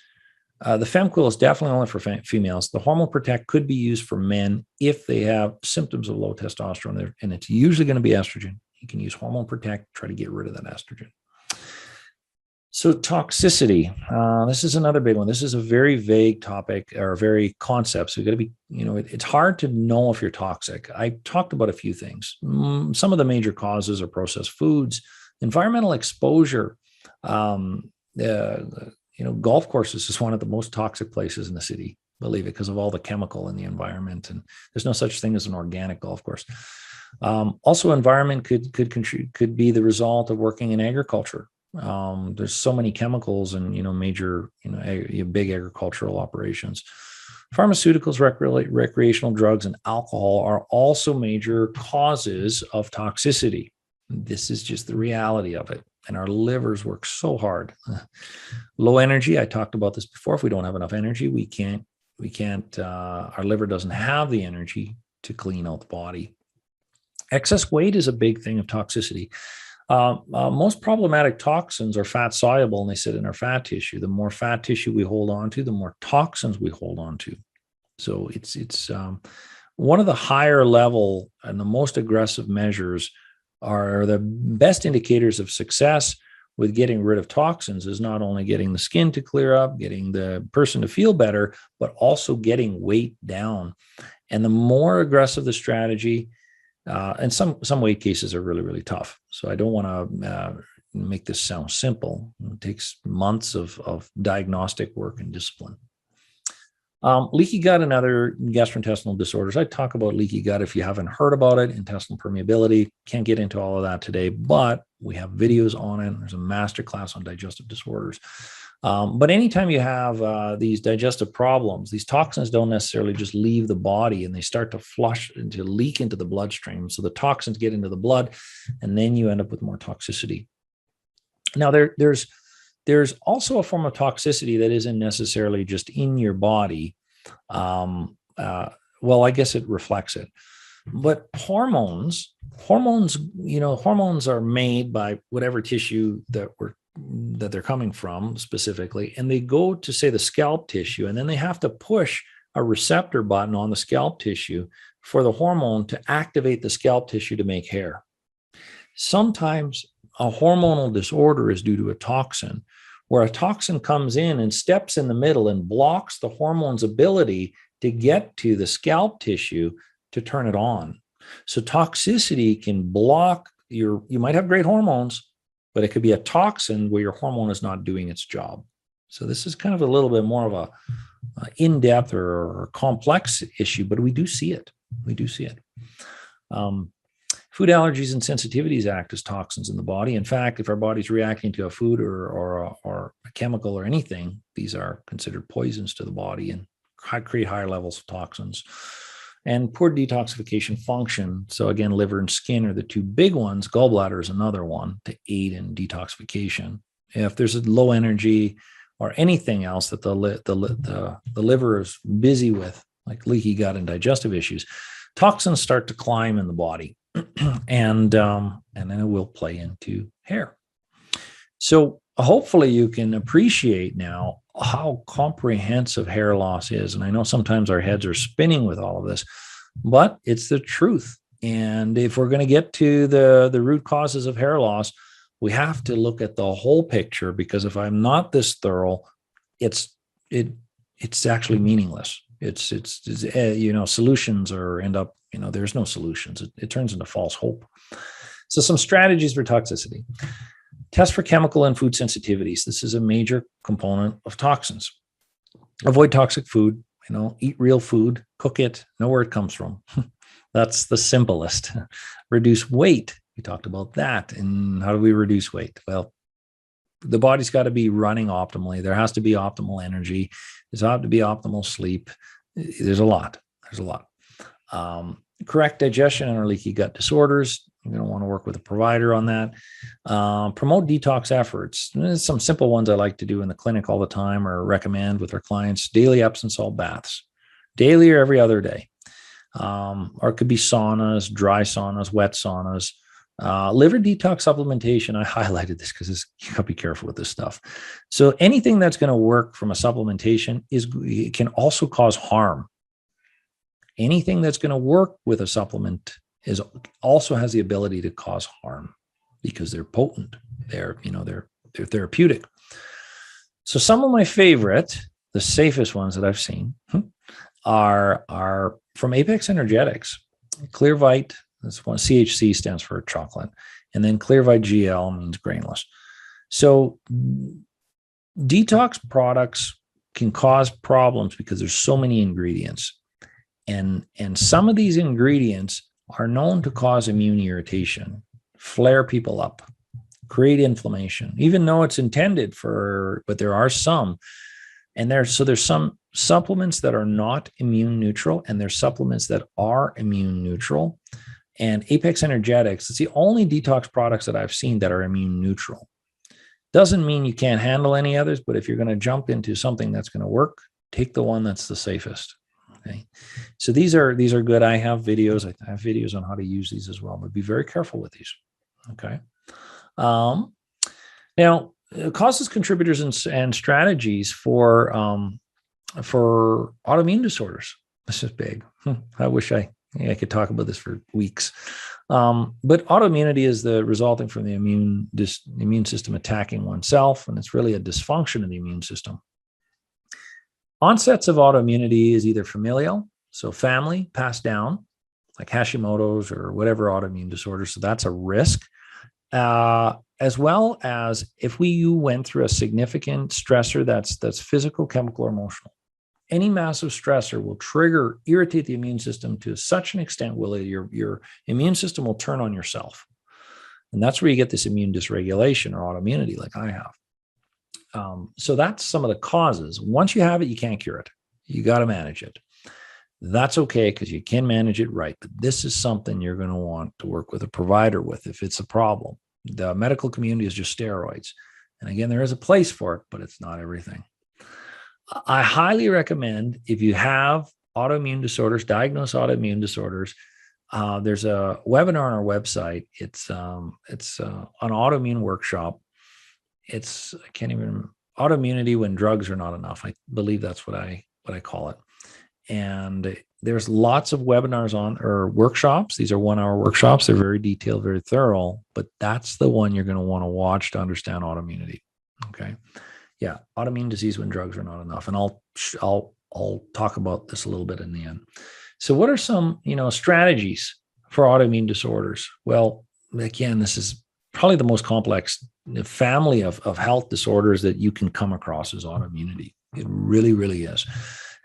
the FemQuil is definitely only for females. The Hormone Protect could be used for men if they have symptoms of low testosterone, and it's usually going to be estrogen. You can use Hormone Protect, try to get rid of that estrogen. So toxicity, this is another big one. This is a very vague topic, or very concept. So you got to be, it's hard to know if you're toxic. I talked about a few things. Some of the major causes are processed foods, environmental exposure. Golf courses is one of the most toxic places in the city, believe it, because of all the chemical in the environment. And there's no such thing as an organic golf course. Also, environment could be the result of working in agriculture. There's so many chemicals and, major, big agricultural operations. Pharmaceuticals, recreational drugs, and alcohol are also major causes of toxicity. This is just the reality of it. And our livers work so hard. Low energy, I talked about this before. If we don't have enough energy, we can't, our liver doesn't have the energy to clean out the body. Excess weight is a big thing of toxicity. Most problematic toxins are fat soluble, and they sit in our fat tissue. The more fat tissue we hold on to, the more toxins we hold on to. So it's One of the higher level and the most aggressive measures are the best indicators of success with getting rid of toxins is not only getting the skin to clear up, getting the person to feel better, but also getting weight down. And the more aggressive the strategy, and some weight cases are really, really tough. So I don't want to make this sound simple. It takes months of diagnostic work and discipline. Leaky gut and other gastrointestinal disorders. I talk about leaky gut if you haven't heard about it. Intestinal permeability. Can't get into all of that today, but we have videos on it. There's a masterclass on digestive disorders. But anytime you have these digestive problems, these toxins don't necessarily just leave the body and they start to flush and to leak into the bloodstream. So the toxins get into the blood and then you end up with more toxicity. Now there's also a form of toxicity that isn't necessarily just in your body. Well, I guess it reflects it. But hormones are made by whatever tissue that they're coming from specifically, and they go to, say, the scalp tissue, and then they have to push a receptor button on the scalp tissue for the hormone to activate the scalp tissue to make hair. Sometimes a hormonal disorder is due to a toxin, where a toxin comes in and steps in the middle and blocks the hormone's ability to get to the scalp tissue to turn it on. So toxicity can block you might have great hormones, but it could be a toxin where your hormone is not doing its job. So this is kind of a little bit more of a in-depth or complex issue, but we do see it. Food allergies and sensitivities act as toxins in the body. In fact, if our body's reacting to a food or a chemical or anything, these are considered poisons to the body and create higher levels of toxins. And poor detoxification function. So again, liver and skin are the two big ones. Gallbladder is another one to aid in detoxification. If there's a low energy or anything else that the liver is busy with, like leaky gut and digestive issues, toxins start to climb in the body. And then it will play into hair. So hopefully you can appreciate now how comprehensive hair loss is. And I know sometimes our heads are spinning with all of this, but it's the truth. And if we're going to get to the root causes of hair loss, we have to look at the whole picture, because if I'm not this thorough, it's actually meaningless. It's solutions end up, there's no solutions. It turns into false hope. So some strategies for toxicity. Test for chemical and food sensitivities. This is a major component of toxins. Avoid toxic food, eat real food, cook it, know where it comes from. That's the simplest. Reduce weight. We talked about that. And how do we reduce weight? Well, the body's got to be running optimally. There has to be optimal energy. There's got to be optimal sleep. There's a lot. Correct digestion and or leaky gut disorders. You're going to want to work with a provider on that. Promote detox efforts. There's some simple ones I like to do in the clinic all the time or recommend with our clients. Daily Epsom salt baths. Daily or every other day. Or it could be saunas, dry saunas, wet saunas. Liver detox supplementation. I highlighted this because you got to be careful with this stuff. So anything that's going to work from a supplementation can also cause harm. Anything that's going to work with a supplement also has the ability to cause harm because they're potent. They're therapeutic. So some of my favorite, the safest ones that I've seen are from Apex Energetics. Clearvite, that's one. CHC stands for chocolate. And then Clearvite GL means grainless. So detox products can cause problems because there's so many ingredients. And some of these ingredients are known to cause immune irritation, flare people up, create inflammation, even though it's intended but there are some. And there's some supplements that are not immune neutral, and there's supplements that are immune neutral. And Apex Energetics, it's the only detox products that I've seen that are immune neutral. Doesn't mean you can't handle any others, but if you're going to jump into something that's going to work, take the one that's the safest. Okay. So these are good. I have videos. I have videos on how to use these as well, but be very careful with these. Okay. Now, causes, contributors, and strategies for autoimmune disorders. This is big. I wish I could talk about this for weeks. But autoimmunity is the resulting from the immune system attacking oneself, and it's really a dysfunction of the immune system. Onsets of autoimmunity is either familial, so family, passed down, like Hashimoto's or whatever autoimmune disorder. So that's a risk. As well as if you went through a significant stressor that's physical, chemical, or emotional. Any massive stressor will irritate the immune system to such an extent will your immune system will turn on yourself. And that's where you get this immune dysregulation or autoimmunity like I have. So that's some of the causes. Once you have it, you can't cure it. You got to manage it. That's okay because you can manage it right. But this is something you're going to want to work with a provider with if it's a problem. The medical community is just steroids. And again, there is a place for it, but it's not everything. I highly recommend if you have autoimmune disorders, diagnosed autoimmune disorders, there's a webinar on our website. It's an autoimmune workshop. It's autoimmunity when drugs are not enough. I believe that's what I call it. And there's lots of webinars or workshops. These are 1-hour workshops. They're very detailed, very thorough, but that's the one you're going to want to watch to understand autoimmunity. Okay. Yeah. Autoimmune disease when drugs are not enough. And I'll talk about this a little bit in the end. So what are some, strategies for autoimmune disorders? Well, again, this is probably the most complex family of health disorders that you can come across is autoimmunity. It really, really is.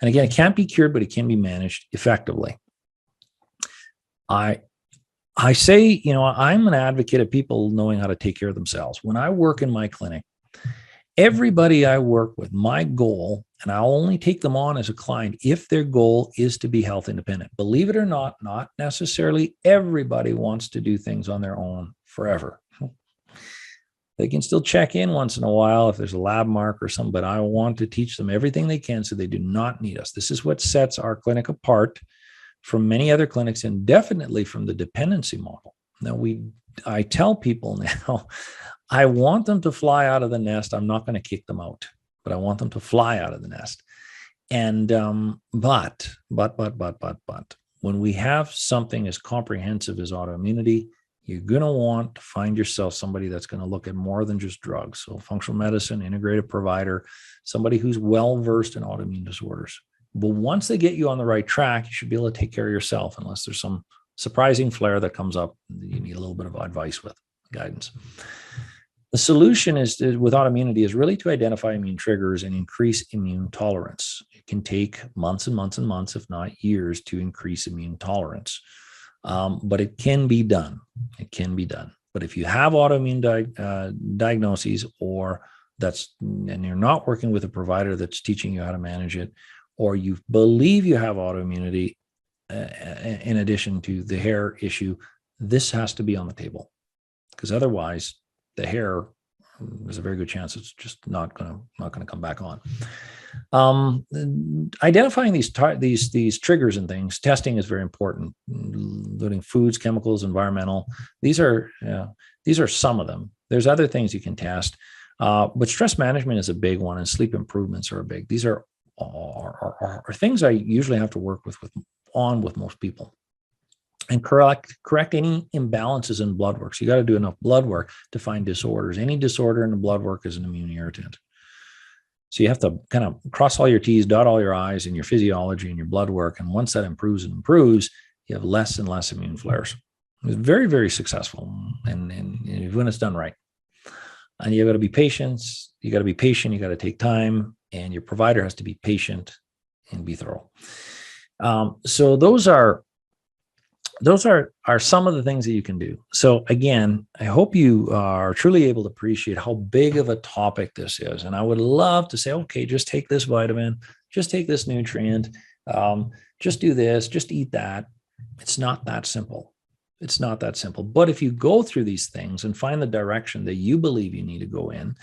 And again, it can't be cured, but it can be managed effectively. I say, I'm an advocate of people knowing how to take care of themselves. When I work in my clinic, everybody I work with, my goal, and I'll only take them on as a client if their goal is to be health independent. Believe it or not necessarily everybody wants to do things on their own forever. They can still check in once in a while if there's a lab mark or something, but I want to teach them everything they can so they do not need us. This is what sets our clinic apart from many other clinics and definitely from the dependency model. Now, I tell people now, I want them to fly out of the nest. I'm not going to kick them out, but I want them to fly out of the nest. And, but, when we have something as comprehensive as autoimmunity, you're going to want to find yourself somebody that's going to look at more than just drugs. So functional medicine, integrative provider, somebody who's well-versed in autoimmune disorders. But once they get you on the right track, you should be able to take care of yourself unless there's some surprising flare that comes up. You need a little bit of advice with guidance. The solution with autoimmunity is really to identify immune triggers and increase immune tolerance. It can take months and months and months, if not years, to increase immune tolerance. But it can be done. It can be done. But if you have autoimmune diagnoses and you're not working with a provider that's teaching you how to manage it, or you believe you have autoimmunity in addition to the hair issue, this has to be on the table because otherwise the hair, there's a very good chance it's just not going to come back on. Identifying these triggers and things, testing is very important, including foods, chemicals, environmental. These are some of them. There's other things you can test, but stress management is a big one, and sleep improvements are a big. These are things I usually have to work with most people. And correct any imbalances in blood work. So you got to do enough blood work to find disorders. Any disorder in the blood work is an immune irritant. So you have to kind of cross all your T's, dot all your I's in your physiology and your blood work. And once that improves, you have less and less immune flares. It's very, very successful. And when it's done right. And you got to be patient. You got to take time. And your provider has to be patient and be thorough. So those are some of the things that you can do. So again, I hope you are truly able to appreciate how big of a topic this is. And I would love to say, okay, just take this vitamin, just take this nutrient, just do this, just eat that. It's not that simple. It's not that simple. But if you go through these things and find the direction that you believe you need to go in,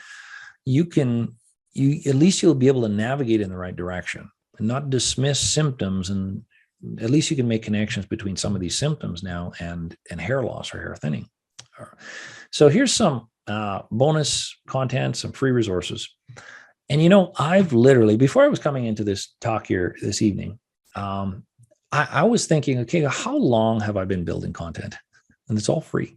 at least you'll be able to navigate in the right direction and not dismiss symptoms, and at least you can make connections between some of these symptoms now and hair loss or hair thinning. So here's some bonus content, some free resources. And I've literally, before I was coming into this talk here this evening, I was thinking, okay, how long have I been building content? And it's all free.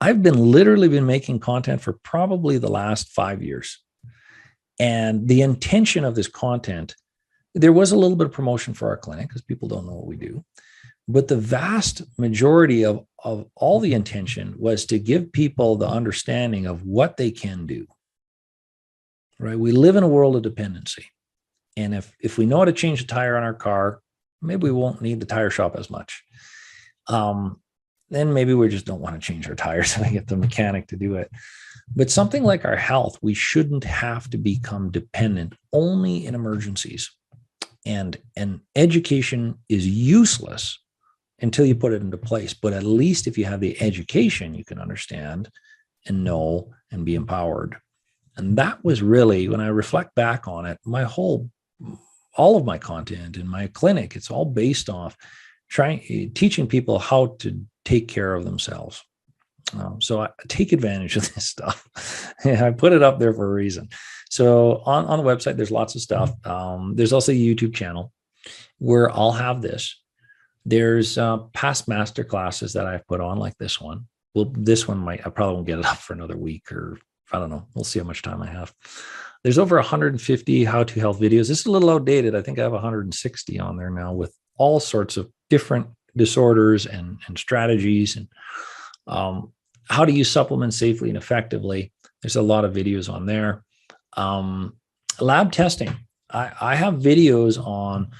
I've literally been making content for probably the last 5 years. And the intention of this content, there was a little bit of promotion for our clinic because people don't know what we do. But the vast majority of all the intention was to give people the understanding of what they can do. Right? We live in a world of dependency. And if we know how to change a tire on our car, maybe we won't need the tire shop as much. Then maybe we just don't want to change our tires and we get the mechanic to do it. But something like our health, we shouldn't have to become dependent only in emergencies. And education is useless until you put it into place. But at least if you have the education, you can understand and know and be empowered. And that was really, when I reflect back on it, all of my content in my clinic, it's all based off teaching people how to take care of themselves. So I take advantage of this stuff. I put it up there for a reason. So on the website, there's lots of stuff. There's also a YouTube channel where I'll have this. There's past master classes that I've put on, like this one. Well, this one I probably won't get it up for another week, or I don't know. We'll see how much time I have. There's over 150 how-to health videos. This is a little outdated. I think I have 160 on there now with all sorts of different disorders and strategies and how to use supplements safely and effectively. There's a lot of videos on there. Lab testing. I have videos on,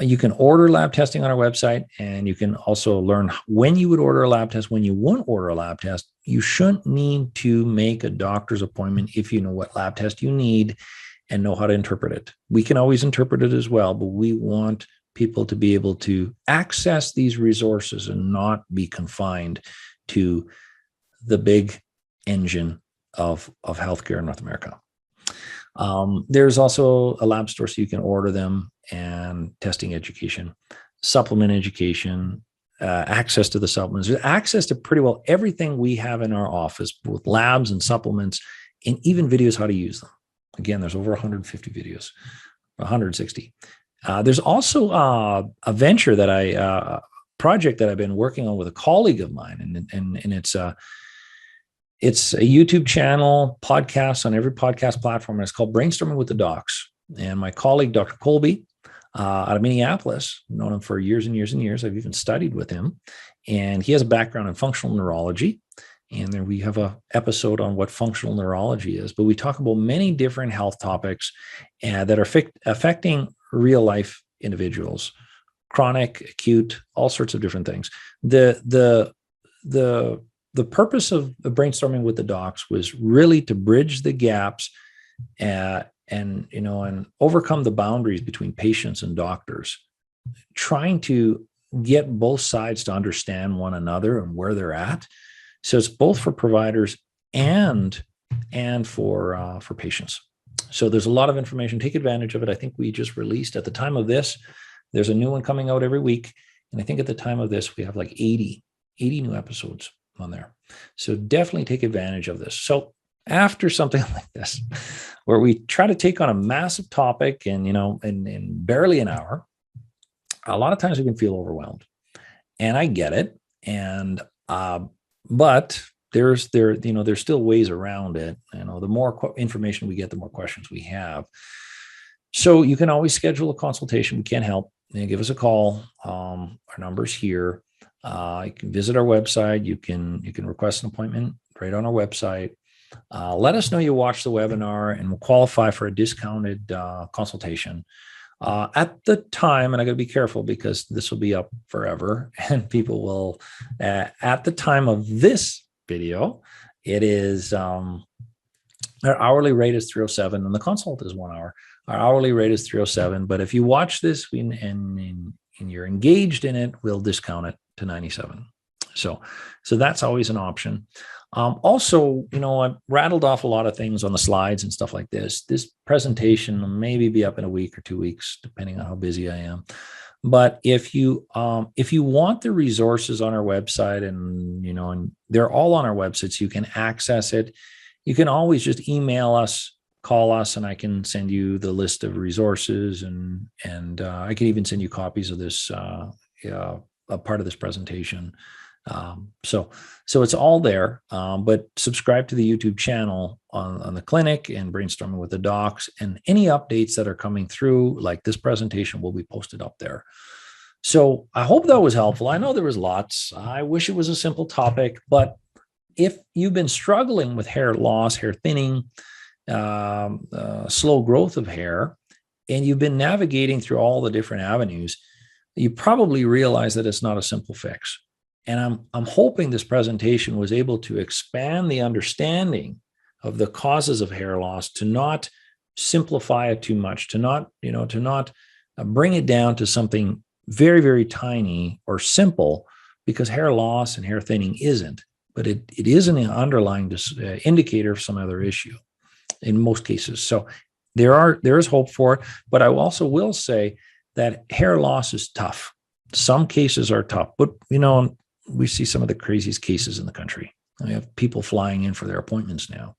you can order lab testing on our website, and you can also learn when you would order a lab test, when you won't order a lab test. You shouldn't need to make a doctor's appointment if you know what lab test you need and know how to interpret it. We can always interpret it as well, but we want people to be able to access these resources and not be confined to the big engine of healthcare in North America. There's also a lab store so you can order them, and testing education, supplement education, access to the supplements. There's access to pretty well everything we have in our office with labs and supplements, and even videos how to use them. Again, there's over 150 videos, 160. There's also a venture that project that I've been working on with a colleague of mine, and it's a YouTube channel, podcasts on every podcast platform, and it's called Brainstorming with the Docs. And my colleague, Dr. Colby, out of Minneapolis, I've known him for years and years and years. I've even studied with him. And he has a background in functional neurology. And then we have an episode on what functional neurology is. But we talk about many different health topics that are affecting real life individuals, chronic, acute, all sorts of different things. The purpose of Brainstorming with the Docs was really to bridge the gaps and overcome the boundaries between patients and doctors, trying to get both sides to understand one another and where they're at. So it's both for providers and for patients. So there's a lot of information. Take advantage of it. I think we just released, at the time of this, there's a new one coming out every week. And I think at the time of this, we have like 80 new episodes on there. So definitely take advantage of this. So after something like this, where we try to take on a massive topic and, in barely an hour, a lot of times we can feel overwhelmed. And I get it. And, but there's still ways around it. The more information we get, the more questions we have. So you can always schedule a consultation. We can help. Give us a call. Our number's here. You can visit our website. You can request an appointment right on our website. Let us know you watched the webinar, and we'll qualify for a discounted consultation. At the time, and I got to be careful because this will be up forever, and people will, at the time of this video, it is, our hourly rate is $307 and the consult is 1 hour. Our hourly rate is $307, but if you watch this and you're engaged in it, we'll discount it to $97. So that's always an option. Also, I rattled off a lot of things on the slides and stuff like this. This presentation will maybe be up in a week or 2 weeks, depending on how busy I am. But if you want the resources on our website, and they're all on our website, so you can access it, you can always just email us call us and I can send you the list of resources, and I can even send you copies of this a part of this presentation. So it's all there, but subscribe to the YouTube channel on the clinic and Brainstorming with the Docs, and any updates that are coming through, like this presentation, will be posted up there. So I hope that was helpful. I know there was lots. I wish it was a simple topic, but if you've been struggling with hair loss, hair thinning, slow growth of hair, and you've been navigating through all the different avenues, you probably realize that it's not a simple fix. And I'm hoping this presentation was able to expand the understanding of the causes of hair loss, to not simplify it too much, to not bring it down to something very, very tiny or simple, because hair loss and hair thinning isn't, but it is an underlying indicator of some other issue in most cases. So there is hope for it, but I also will say that hair loss is tough. Some cases are tough, but we see some of the craziest cases in the country. We have people flying in for their appointments now.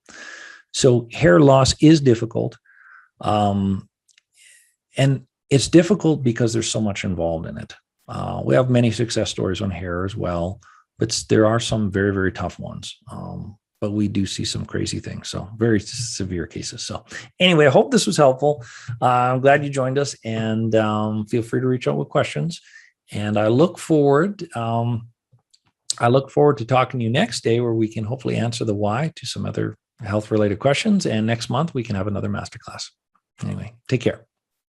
So hair loss is difficult. And it's difficult because there's so much involved in it. We have many success stories on hair as well, but there are some very, very tough ones. But we do see some crazy things, so very severe cases. So anyway, I hope this was helpful. I'm glad you joined us, and feel free to reach out with questions. And I look forward to talking to you next day, where we can hopefully answer the why to some other health-related questions. And next month, we can have another masterclass. Anyway, take care.